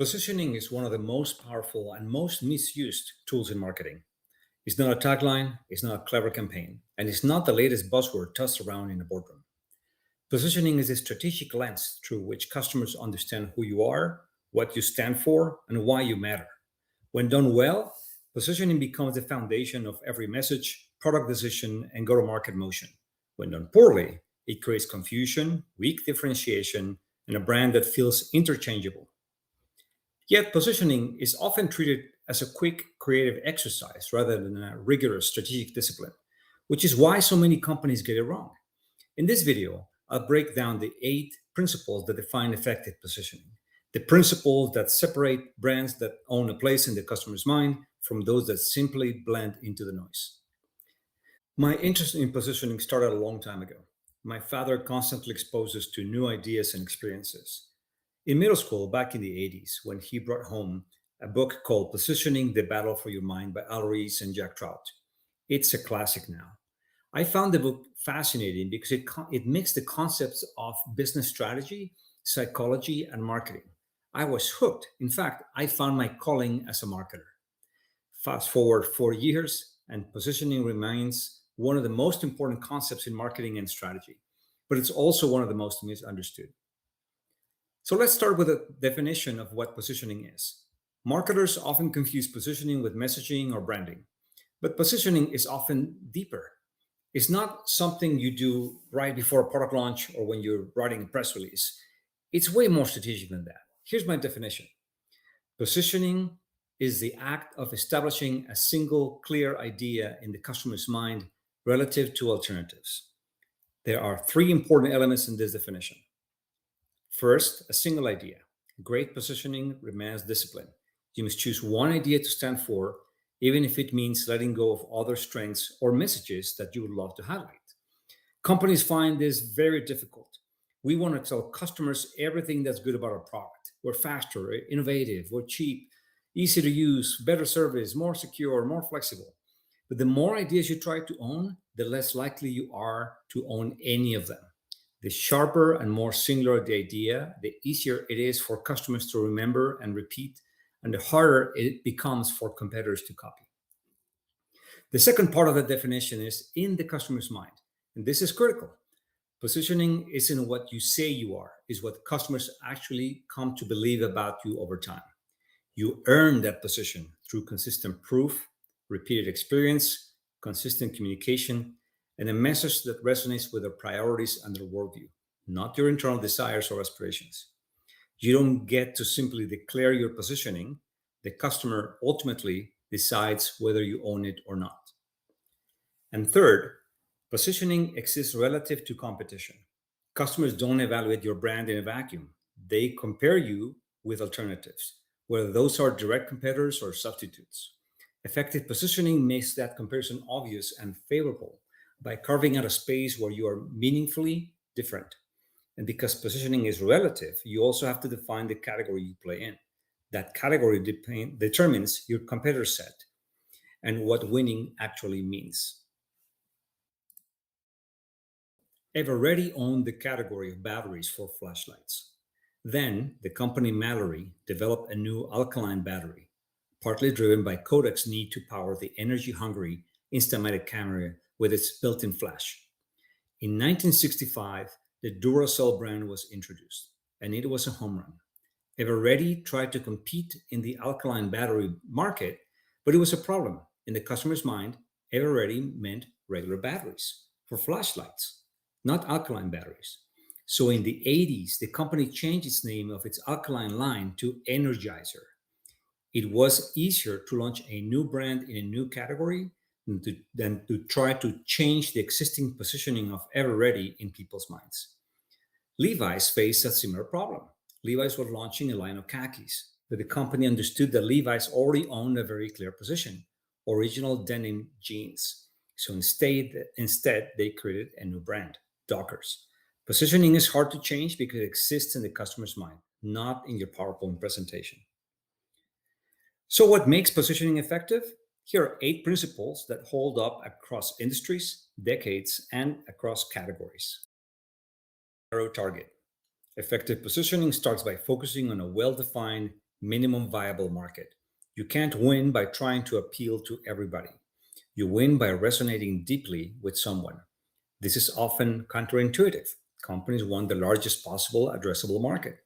Positioning is one of the most powerful and most misused tools in marketing. It's not a tagline, it's not a clever campaign, and it's not the latest buzzword tossed around in a boardroom. Positioning is a strategic lens through which customers understand who you are, what you stand for, and why you matter. When done well, positioning becomes the foundation of every message, product decision, and go to market motion. When done poorly, it creates confusion, weak differentiation, and a brand that feels interchangeable. Yet, positioning is often treated as a quick creative exercise rather than a rigorous strategic discipline, which is why so many companies get it wrong. In this video, I'll break down the 8 principles that define effective positioning, the principles that separate brands that own a place in the customer's mind from those that simply blend into the noise. My interest in positioning started a long time ago. My father constantly exposed us to new ideas and experiences. In middle school, back in the 80s, when he brought home a book called Positioning the Battle for Your Mind by Al Rees and Jack Trout. It's a classic now. I found the book fascinating because it mixed the concepts of business strategy, psychology, and marketing. I was hooked. In fact, I found my calling as a marketer. Fast forward 4 years, and positioning remains one of the most important concepts in marketing and strategy, but it's also one of the most misunderstood. So let's start with a definition of what positioning is. Marketers often confuse positioning with messaging or branding, but positioning is often deeper. It's not something you do right before a product launch or when you're writing a press release. It's way more strategic than that. Here's my definition. Positioning is the act of establishing a single clear idea in the customer's mind relative to alternatives. There are 3 important elements in this definition. First, a single idea. Great positioning remains discipline. You must choose one idea to stand for, even if it means letting go of other strengths or messages that you would love to highlight. Companies find this very difficult. We want to tell customers everything that's good about our product. We're faster, we're innovative, we're cheap, easy to use, better service, more secure, more flexible. But the more ideas you try to own, the less likely you are to own any of them. The sharper and more singular the idea, the easier it is for customers to remember and repeat, and the harder it becomes for competitors to copy. The second part of the definition is in the customer's mind, and this is critical. Positioning isn't what you say you are, is what customers actually come to believe about you over time. You earn that position through consistent proof, repeated experience, consistent communication, and a message that resonates with their priorities and their worldview, not your internal desires or aspirations. You don't get to simply declare your positioning. The customer ultimately decides whether you own it or not. And third, positioning exists relative to competition. Customers don't evaluate your brand in a vacuum. They compare you with alternatives, whether those are direct competitors or substitutes. Effective positioning makes that comparison obvious and favorable by carving out a space where you are meaningfully different. And because positioning is relative, you also have to define the category you play in. That category determines your competitor set and what winning actually means. Everready owned the category of batteries for flashlights. Then the company Mallory developed a new alkaline battery, partly driven by Kodak's need to power the energy-hungry Instamatic camera with its built-in flash. In 1965, the Duracell brand was introduced, and it was a home run. Everready tried to compete in the alkaline battery market, but it was a problem. In the customer's mind, Everready meant regular batteries for flashlights, not alkaline batteries. So in the 80s, the company changed its name of its alkaline line to Energizer. It was easier to launch a new brand in a new category than to try to change the existing positioning of Everready in people's minds. Levi's faced a similar problem. Levi's was launching a line of khakis, but the company understood that Levi's already owned a very clear position, original denim jeans. So instead, they created a new brand, Dockers. Positioning is hard to change because it exists in the customer's mind, not in your PowerPoint presentation. So what makes positioning effective? Here are 8 principles that hold up across industries, decades, and across categories. Narrow target. Effective positioning starts by focusing on a well-defined minimum viable market. You can't win by trying to appeal to everybody. You win by resonating deeply with someone. This is often counterintuitive. Companies want the largest possible addressable market.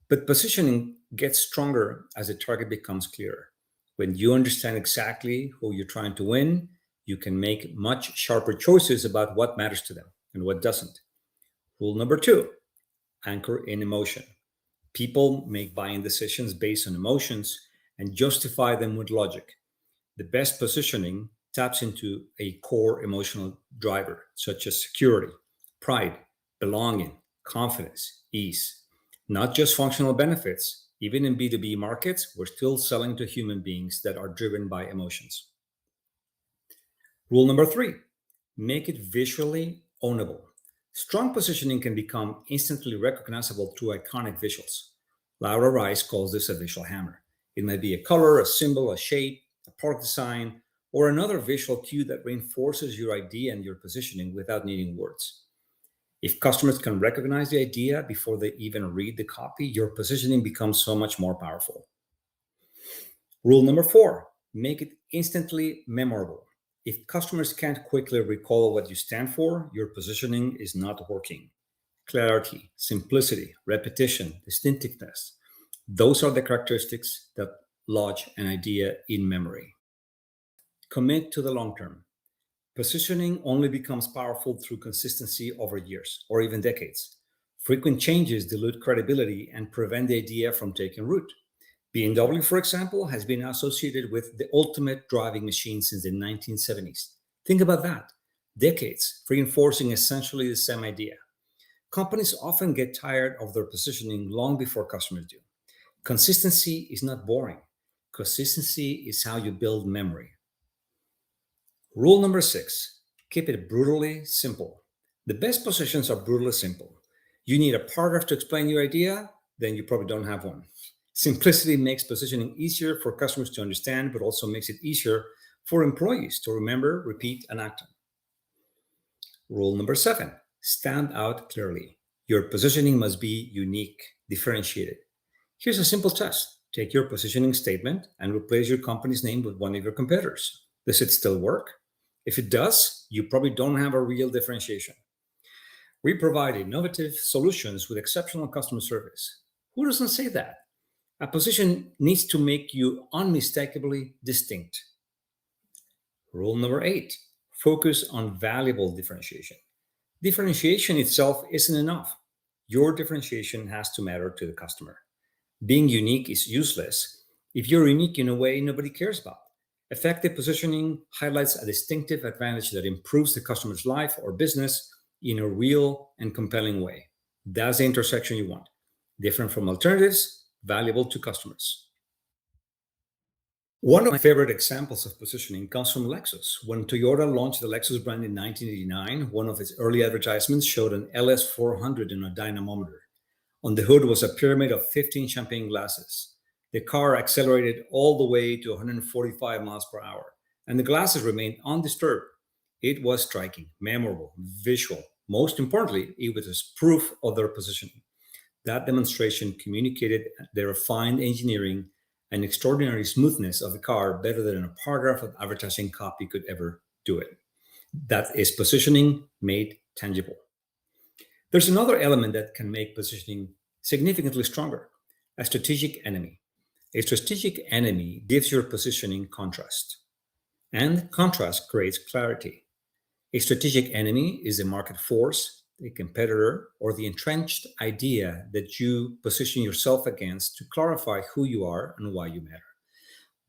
But positioning gets stronger as the target becomes clearer. When you understand exactly who you're trying to win, you can make much sharper choices about what matters to them and what doesn't. Rule number two, anchor in emotion. People make buying decisions based on emotions and justify them with logic. The best positioning taps into a core emotional driver, such as security, pride, belonging, confidence, ease. Not just functional benefits. Even in B2B markets, we're still selling to human beings that are driven by emotions. Rule number three, make it visually ownable. Strong positioning can become instantly recognizable through iconic visuals. Laura Rice calls this a visual hammer. It might be a color, a symbol, a shape, a product design, or another visual cue that reinforces your idea and your positioning without needing words. If customers can recognize the idea before they even read the copy, your positioning becomes so much more powerful. Rule number four, make it instantly memorable. If customers can't quickly recall what you stand for, your positioning is not working. Clarity, simplicity, repetition, distinctiveness. Those are the characteristics that lodge an idea in memory. Commit to the long term. Positioning only becomes powerful through consistency over years or even decades. Frequent changes dilute credibility and prevent the idea from taking root. BMW, for example, has been associated with the ultimate driving machine since the 1970s. Think about that. Decades, reinforcing essentially the same idea. Companies often get tired of their positioning long before customers do. Consistency is not boring. Consistency is how you build memory. Rule number six, keep it brutally simple. The best positions are brutally simple. You need a paragraph to explain your idea, then you probably don't have one. Simplicity makes positioning easier for customers to understand, but also makes it easier for employees to remember, repeat, and act on. Rule number seven, stand out clearly. Your positioning must be unique, differentiated. Here's a simple test. Take your positioning statement and replace your company's name with one of your competitors. Does it still work? If it does, you probably don't have a real differentiation. We provide innovative solutions with exceptional customer service. Who doesn't say that? A position needs to make you unmistakably distinct. Rule number eight, focus on valuable differentiation. Differentiation itself isn't enough. Your differentiation has to matter to the customer. Being unique is useless if you're unique in a way nobody cares about. Effective positioning highlights a distinctive advantage that improves the customer's life or business in a real and compelling way. That's the intersection you want. Different from alternatives, valuable to customers. One of my favorite examples of positioning comes from Lexus. When Toyota launched the Lexus brand in 1989, one of its early advertisements showed an LS400 in a dynamometer. On the hood was a pyramid of 15 champagne glasses. The car accelerated all the way to 145 miles per hour, and the glasses remained undisturbed. It was striking, memorable, visual. Most importantly, it was proof of their positioning. That demonstration communicated the refined engineering and extraordinary smoothness of the car better than a paragraph of advertising copy could ever do it. That is positioning made tangible. There's another element that can make positioning significantly stronger, a strategic enemy. A strategic enemy gives your positioning contrast, and contrast creates clarity. A strategic enemy is a market force, a competitor, or the entrenched idea that you position yourself against to clarify who you are and why you matter.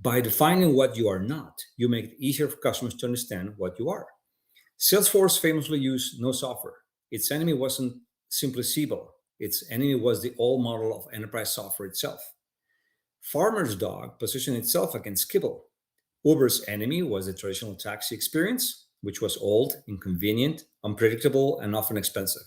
By defining what you are not, you make it easier for customers to understand what you are. Salesforce famously used no software. Its enemy wasn't simply Siebel. Its enemy was the old model of enterprise software itself. Farmer's Dog positioned itself against Kibble. Uber's enemy was the traditional taxi experience, which was old, inconvenient, unpredictable, and often expensive.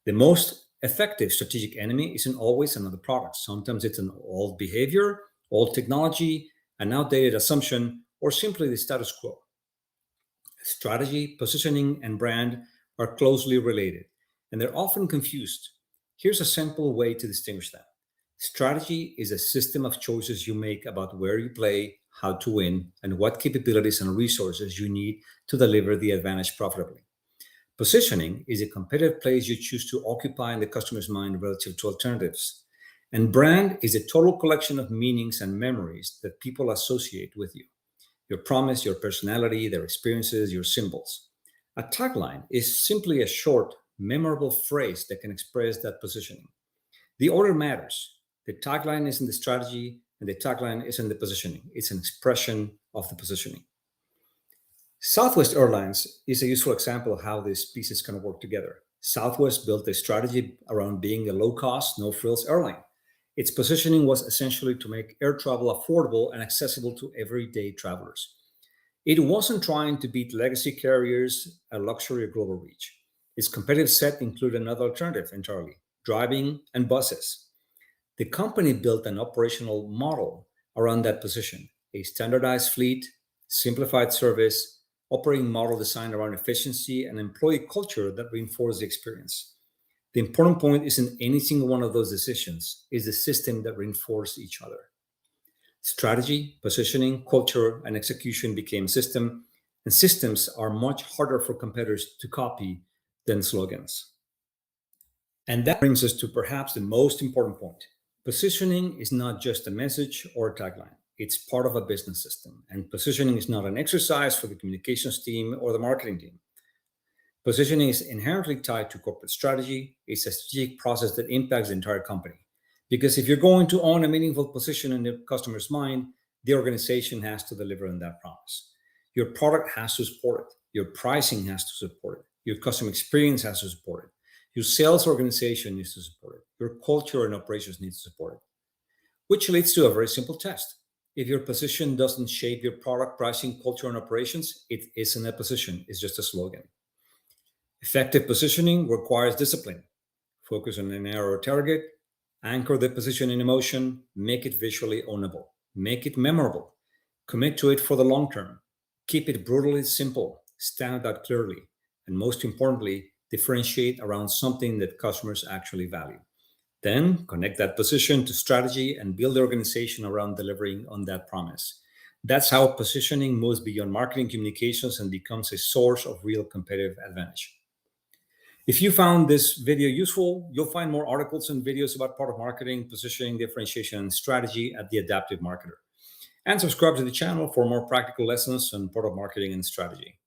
The most effective strategic enemy isn't always another product. Sometimes it's an old behavior, old technology, an outdated assumption, or simply the status quo. Strategy, positioning, and brand are closely related, and they're often confused. Here's a simple way to distinguish them. Strategy is a system of choices you make about where you play, how to win, and what capabilities and resources you need to deliver the advantage profitably. Positioning is a competitive place you choose to occupy in the customer's mind relative to alternatives. And brand is a total collection of meanings and memories that people associate with you: your promise, your personality, their experiences, your symbols. A tagline is simply a short, memorable phrase that can express that positioning. The order matters. The tagline isn't the strategy, and the tagline isn't the positioning. It's an expression of the positioning. Southwest Airlines is a useful example of how these pieces kind of work together. Southwest built a strategy around being a low cost, no frills airline. Its positioning was essentially to make air travel affordable and accessible to everyday travelers. It wasn't trying to beat legacy carriers, a luxury or global reach. Its competitive set included another alternative entirely: driving and buses. The company built an operational model around that position: a standardized fleet, simplified service, operating model designed around efficiency, and employee culture that reinforced the experience. The important point isn't any single one of those decisions, it's the system that reinforce each other. Strategy, positioning, culture, and execution became system, and systems are much harder for competitors to copy than slogans. And that brings us to perhaps the most important point. Positioning is not just a message or a tagline. It's part of a business system. And positioning is not an exercise for the communications team or the marketing team. Positioning is inherently tied to corporate strategy. It's a strategic process that impacts the entire company. Because if you're going to own a meaningful position in the customer's mind, the organization has to deliver on that promise. Your product has to support it. Your pricing has to support it. Your customer experience has to support it. Your sales organization needs to support it. Your culture and operations need to support it. Which leads to a very simple test. If your position doesn't shape your product, pricing, culture, and operations, it isn't a position, it's just a slogan. Effective positioning requires discipline. Focus on a narrow target, anchor the position in emotion, make it visually ownable, make it memorable, commit to it for the long term, keep it brutally simple, stand out clearly, and most importantly, differentiate around something that customers actually value. Then connect that position to strategy and build the organization around delivering on that promise. That's how positioning moves beyond marketing communications and becomes a source of real competitive advantage. If you found this video useful, you'll find more articles and videos about product marketing, positioning, differentiation, and strategy at The Adaptive Marketer. And subscribe to the channel for more practical lessons on product marketing and strategy.